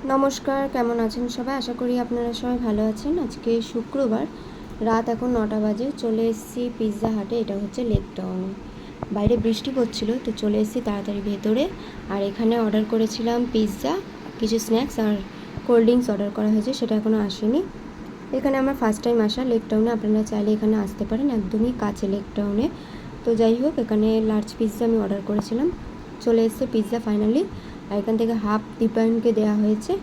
নমস্কার, কেমন আছেন সবাই? আশা করি আপনারা সবাই ভালো আছেন। আজকে শুক্রবার, রাত এখন 9টা বাজে। চলে এসেছি পিৎজা হাটে। এটা হচ্ছে লেক টাউনে। বাইরে বৃষ্টি পড়ছিল, তো চলে এসেছি তাড়াতাড়ি ভেতরে। আর এখানে অর্ডার করেছিলাম পিৎজা, কিছু স্ন্যাক্স আর কোল্ড ড্রিঙ্কস অর্ডার করা হয়েছে, সেটা এখনও আসেনি। এখানে আমার ফার্স্ট টাইম আসা লেক টাউনে। আপনারা চাইলে এখানে আসতে পারেন, একদমই কাছে লেক টাউনে। তো যাই হোক, এখানে লার্জ পিৎজা আমি অর্ডার করেছিলাম, চলে এসেছে পিৎজা ফাইনালি। আর এখান থেকে হাফ দীপায়নকে দেওয়া হয়েছে,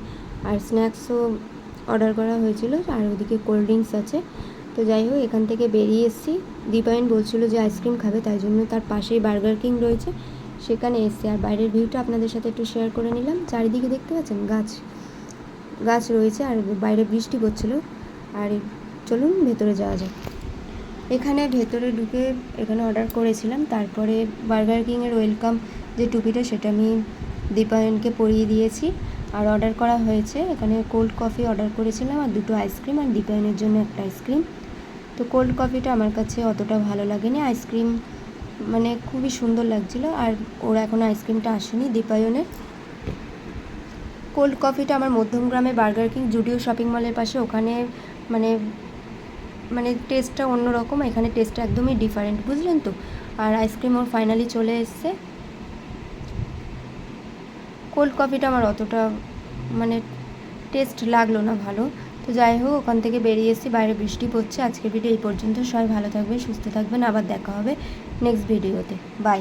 আর স্ন্যাক্সও অর্ডার করা হয়েছিল, আর ওদিকে কোল্ড ড্রিঙ্কস আছে। তো যাই হোক, এখান থেকে বেরিয়ে এসেছি। দীপায়ন বলছিল যে আইসক্রিম খাবে, তাই জন্য তার পাশেই বার্গার কিং রয়েছে, সেখানে এসেছি। আর বাইরের ভিউটা আপনাদের সাথে একটু শেয়ার করে নিলাম। চারিদিকে দেখতে পাচ্ছেন গাছ গাছ রয়েছে, আর বাইরে বৃষ্টি পড়ছিল। আর চলুন ভেতরে যাওয়া যাক। এখানে ভেতরে ঢুকে এখানে অর্ডার করেছিলাম, তারপরে বার্গার কিংয়ের ওয়েলকাম যে টুপিটা, সেটা আমি দীপায়নকে পরিয়ে দিয়েছি। আর অর্ডার করা হয়েছে এখানে কোল্ড কফি অর্ডার করেছিলাম, আর দুটো আইসক্রিম, আর দীপায়নের জন্য একটা আইসক্রিম। তো কোল্ড কফিটা আমার কাছে অতটা ভালো লাগেনি, আইসক্রিম মানে খুবই সুন্দর লাগছিল। আর ওরা এখন আইসক্রিমটা আসেনি দীপায়নের। কোল্ড কফিটা আমার মধ্যমগ্রামে বার্গার কিং জুডিও শপিং মলের পাশে, ওখানে মানে মানে টেস্টটা অন্যরকম, এখানে টেস্টটা একদমই ডিফারেন্ট, বুঝলেন তো। আর আইসক্রিম ওর ফাইনালি চলে এসছে। কোল্ড কফিটা আমার অতটা মানে টেস্ট লাগলো না ভালো। তো যাই হোক, ওখান থেকে বেরিয়ে এসেছি, বাইরে বৃষ্টি পড়ছে। আজকের ভিডিও এই পর্যন্ত। সবাই ভালো থাকবেন, সুস্থ থাকবেন, আবার দেখা হবে নেক্সট ভিডিওতে। বাই।